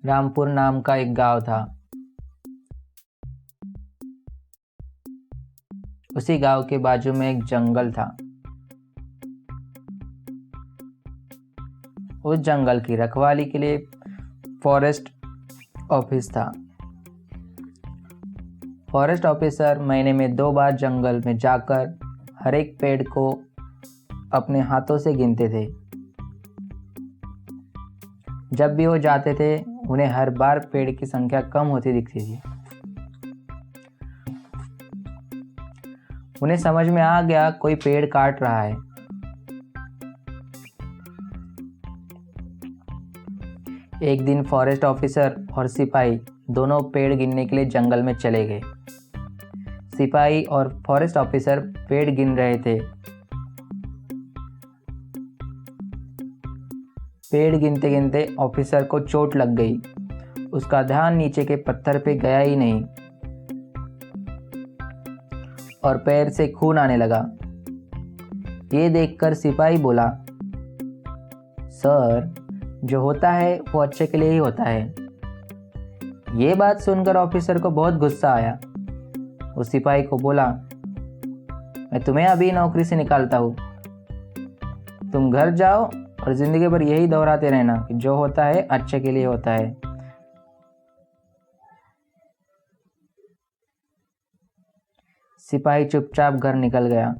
रामपुर नाम का एक गांव था। उसी गांव के बाजू में एक जंगल था। उस जंगल की रखवाली के लिए फॉरेस्ट ऑफिस था। फॉरेस्ट ऑफिसर महीने में 2 बार जंगल में जाकर हर एक पेड़ को अपने हाथों से गिनते थे। जब भी वो जाते थे उन्हें हर बार पेड़ की संख्या कम होती दिखती थी। उन्हें समझ में आ गया कोई पेड़ काट रहा है। एक दिन फॉरेस्ट ऑफिसर और सिपाही दोनों पेड़ गिनने के लिए जंगल में चले गए। सिपाही और फॉरेस्ट ऑफिसर पेड़ गिन रहे थे। पेड़ गिनते गिनते ऑफिसर को चोट लग गई। उसका ध्यान नीचे के पत्थर पे गया ही नहीं और पैर से खून आने लगा। ये देखकर सिपाही बोला, सर, जो होता है वो अच्छे के लिए ही होता है। ये बात सुनकर ऑफिसर को बहुत गुस्सा आया। वो सिपाही को बोला, मैं तुम्हें अभी नौकरी से निकालता हूँ। तुम घर जाओ और जिंदगी भर यही दोहराते रहना कि जो होता है अच्छे के लिए होता है। सिपाही चुपचाप घर निकल गया।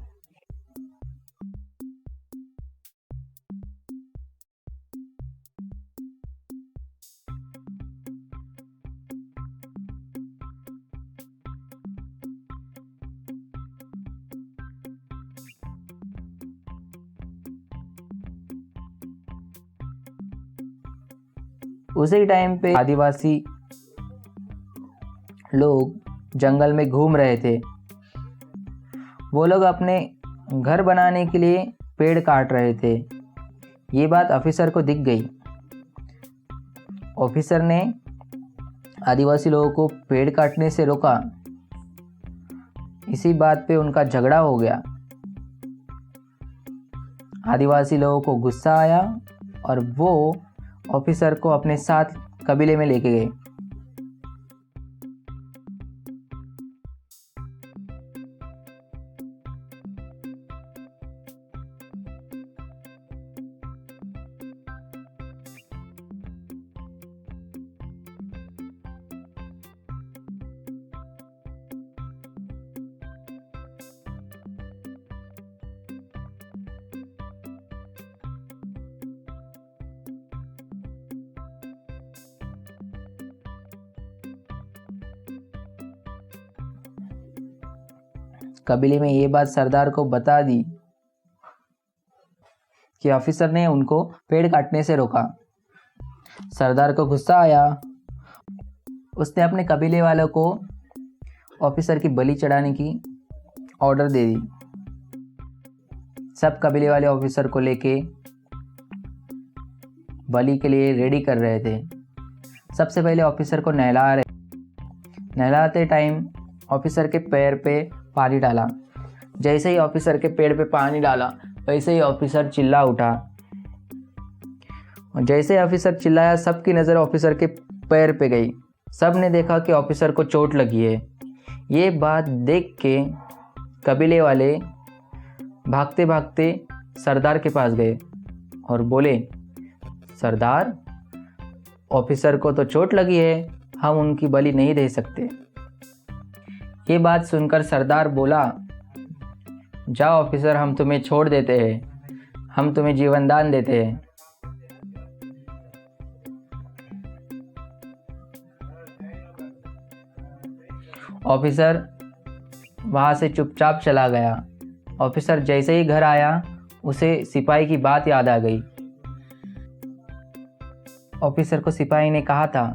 उसी टाइम पे आदिवासी लोग जंगल में घूम रहे थे। वो लोग अपने घर बनाने के लिए पेड़ काट रहे थे। ये बात ऑफिसर को दिख गई। ऑफिसर ने आदिवासी लोगों को पेड़ काटने से रोका। इसी बात पे उनका झगड़ा हो गया। आदिवासी लोगों को गुस्सा आया और वो ऑफिसर को अपने साथ कबीले में लेके गए। कबीले में ये बात सरदार को बता दी कि ऑफिसर ने उनको पेड़ काटने से रोका। सरदार को गुस्सा आया। उसने अपने कबीले वालों को ऑफिसर की बलि चढ़ाने की ऑर्डर दे दी। सब कबीले वाले ऑफिसर को लेके बलि के लिए रेडी कर रहे थे। सबसे पहले ऑफिसर को नहलाते टाइम ऑफिसर के पैर पे पानी डाला। जैसे ही ऑफिसर के पैर पे पानी डाला वैसे ही ऑफिसर चिल्ला उठा। जैसे ही ऑफिसर चिल्लाया सबकी नज़र ऑफिसर के पैर पे गई। सब ने देखा कि ऑफिसर को चोट लगी है। ये बात देख के कबीले वाले भागते भागते सरदार के पास गए और बोले, सरदार, ऑफिसर को तो चोट लगी है, हम उनकी बलि नहीं दे सकते। ये बात सुनकर सरदार बोला, जाओ ऑफिसर, हम तुम्हें छोड़ देते हैं, हम तुम्हें जीवन दान देते हैं। ऑफिसर वहाँ से चुपचाप चला गया। ऑफिसर जैसे ही घर आया उसे सिपाही की बात याद आ गई। ऑफिसर को सिपाही ने कहा था,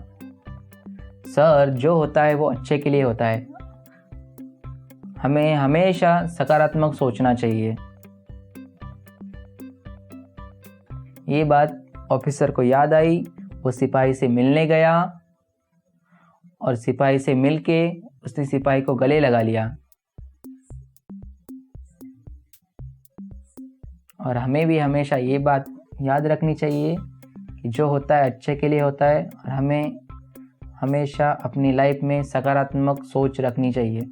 सर, जो होता है वो अच्छे के लिए होता है, हमें हमेशा सकारात्मक सोचना चाहिए। ये बात ऑफिसर को याद आई। वो सिपाही से मिलने गया और सिपाही से मिलके उसने सिपाही को गले लगा लिया। और हमें भी हमेशा ये बात याद रखनी चाहिए जो होता है अच्छे के लिए होता है और हमें हमेशा अपनी लाइफ में सकारात्मक सोच रखनी चाहिए।